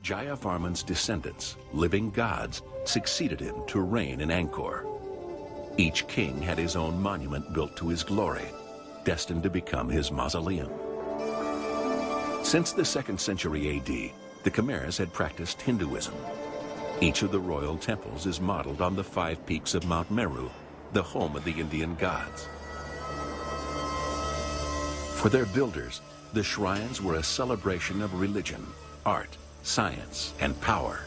Jayavarman's descendants, living gods, succeeded him to reign in Angkor. Each king had his own monument built to his glory, destined to become his mausoleum. Since the 2nd century AD, the Khmers had practiced Hinduism. Each of the royal temples is modeled on the 5 peaks of Mount Meru, the home of the Indian gods. For their builders, the shrines were a celebration of religion, art, science, and power.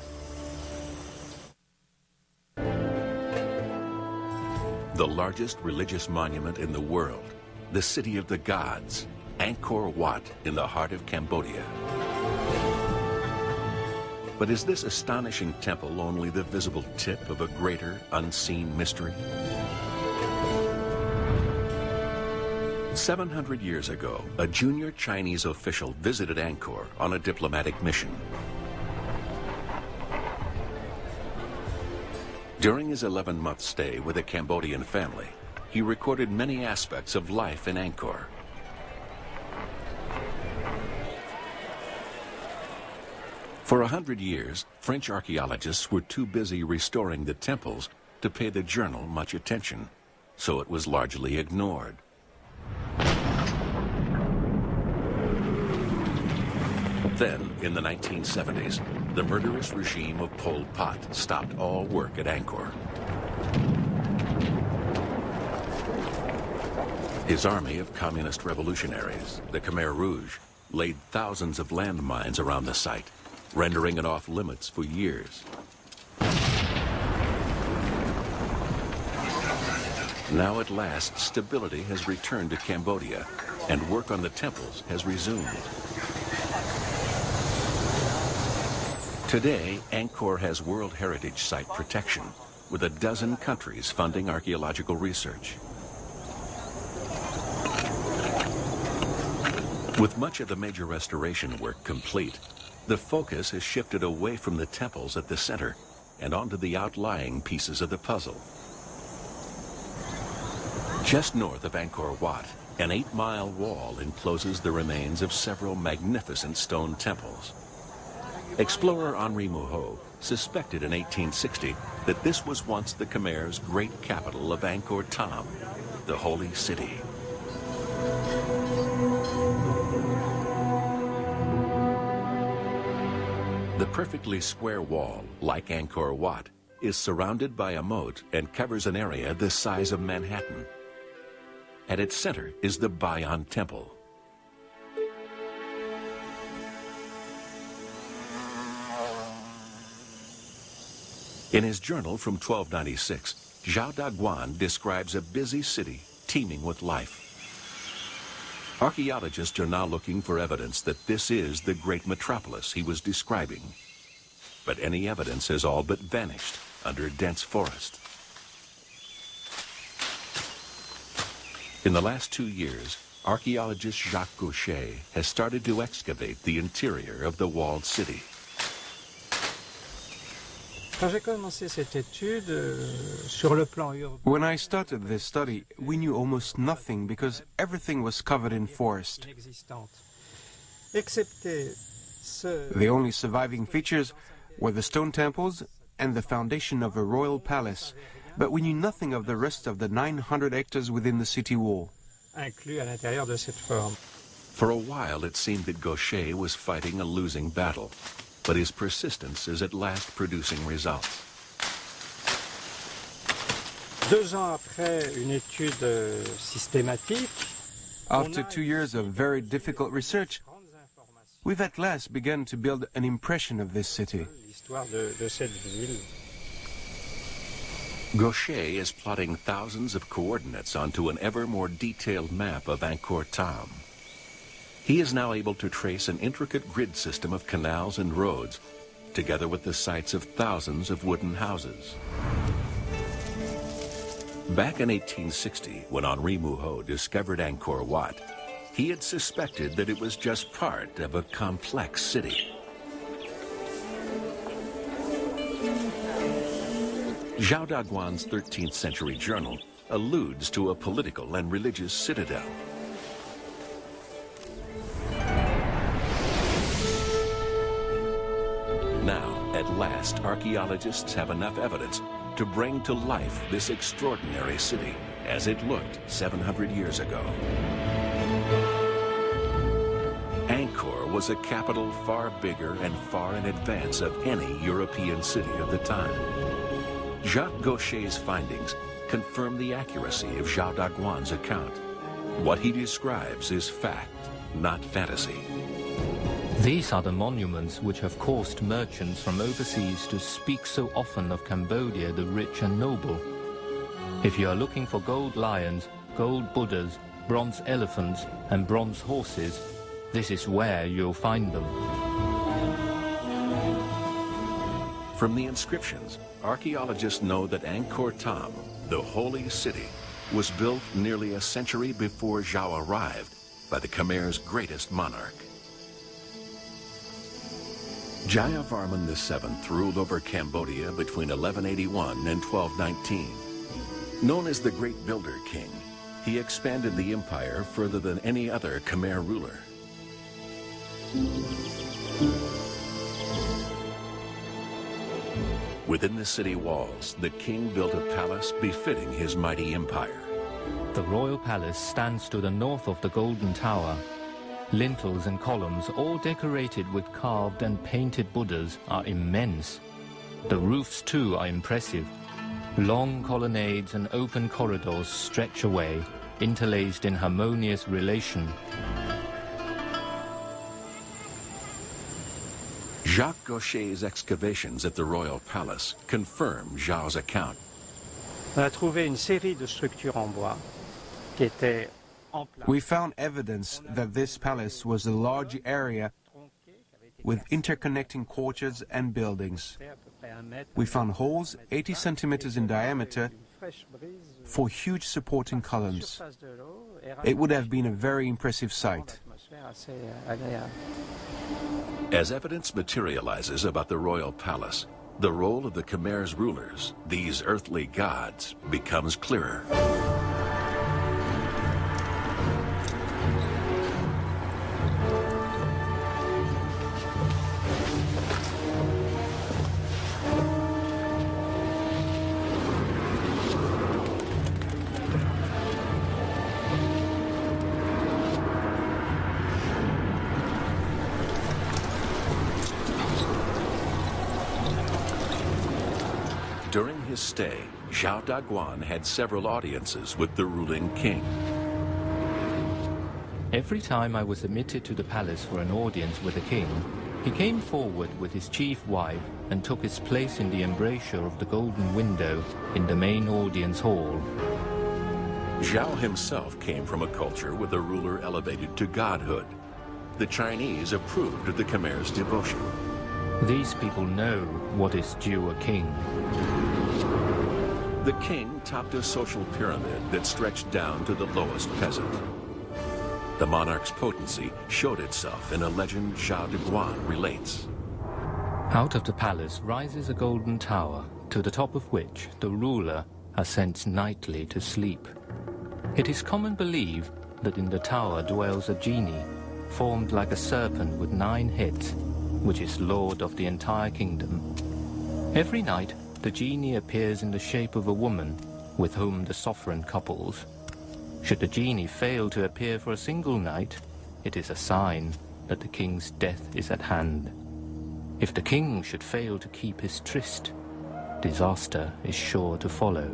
The largest religious monument in the world, the City of the Gods, Angkor Wat in the heart of Cambodia. But is this astonishing temple only the visible tip of a greater, unseen mystery? 700 years ago, a junior Chinese official visited Angkor on a diplomatic mission. During his 11-month stay with a Cambodian family, he recorded many aspects of life in Angkor. For 100 years, French archaeologists were too busy restoring the temples to pay the journal much attention, so it was largely ignored. Then, in the 1970s, the murderous regime of Pol Pot stopped all work at Angkor. His army of communist revolutionaries, the Khmer Rouge, laid thousands of landmines around the site, rendering it off limits for years. Now at last, stability has returned to Cambodia, and work on the temples has resumed. Today, Angkor has World Heritage Site protection, with a dozen countries funding archaeological research. With much of the major restoration work complete, the focus has shifted away from the temples at the center and onto the outlying pieces of the puzzle. Just north of Angkor Wat, an 8-mile wall encloses the remains of several magnificent stone temples. Explorer Henri Mouhot suspected in 1860 that this was once the Khmer's great capital of Angkor Thom, the holy city. The perfectly square wall, like Angkor Wat, is surrounded by a moat and covers an area the size of Manhattan. At its center is the Bayon Temple. In his journal from 1296, Zhao Daguan describes a busy city teeming with life. Archaeologists are now looking for evidence that this is the great metropolis he was describing. But any evidence has all but vanished under dense forest. In the last 2 years, archaeologist Jacques Gaucher has started to excavate the interior of the walled city. When I started this study, we knew almost nothing because everything was covered in forest. The only surviving features were the stone temples and the foundation of a royal palace, but we knew nothing of the rest of the 900 hectares within the city wall. For a while, it seemed that Gaucher was fighting a losing battle, but his persistence is at last producing results. After 2 years of very difficult research, we've at last begun to build an impression of this city. Gaucher is plotting thousands of coordinates onto an ever more detailed map of Angkor Thom. He is now able to trace an intricate grid system of canals and roads, together with the sites of thousands of wooden houses. Back in 1860, when Henri Mouhot discovered Angkor Wat, he had suspected that it was just part of a complex city. Zhao Daguan's 13th century journal alludes to a political and religious citadel. Now, at last, archaeologists have enough evidence to bring to life this extraordinary city as it looked 700 years ago. Angkor was a capital far bigger and far in advance of any European city of the time. Jacques Gaucher's findings confirm the accuracy of Zhao Daguan's account. What he describes is fact, not fantasy. These are the monuments which have caused merchants from overseas to speak so often of Cambodia the rich and noble. If you are looking for gold lions, gold Buddhas, bronze elephants and bronze horses, this is where you'll find them. From the inscriptions, archaeologists know that Angkor Thom, the holy city, was built nearly a century before Zhao arrived by the Khmer's greatest monarch. Jayavarman VII ruled over Cambodia between 1181 and 1219. Known as the Great Builder King, he expanded the empire further than any other Khmer ruler. Within the city walls, the king built a palace befitting his mighty empire. The royal palace stands to the north of the Golden Tower. Lintels and columns, all decorated with carved and painted Buddhas, are immense. The roofs, too, are impressive. Long colonnades and open corridors stretch away, interlaced in harmonious relation. Jacques Gaucher's excavations at the royal palace confirm Zhao's account. On a trouvé une série de structures en bois qui étaient en place. We found evidence that this palace was a large area with interconnecting courtyards and buildings. We found holes 80 centimeters in diameter for huge supporting columns. It would have been a very impressive sight. As evidence materializes about the royal palace, the role of the Khmer's rulers, these earthly gods, becomes clearer. During his stay, Zhao Daguan had several audiences with the ruling king. Every time I was admitted to the palace for an audience with the king, he came forward with his chief wife and took his place in the embrasure of the golden window in the main audience hall. Zhao himself came from a culture with a ruler elevated to godhood. The Chinese approved of the Khmer's devotion. These people know what is due a king. The king topped a social pyramid that stretched down to the lowest peasant. The monarch's potency showed itself in a legend Zhao Daguan relates. Out of the palace rises a golden tower, to the top of which the ruler ascends nightly to sleep. It is common belief that in the tower dwells a genie, formed like a serpent with 9 heads, which is lord of the entire kingdom. Every night, the genie appears in the shape of a woman with whom the sovereign couples. Should the genie fail to appear for a single night, it is a sign that the king's death is at hand. If the king should fail to keep his tryst, disaster is sure to follow.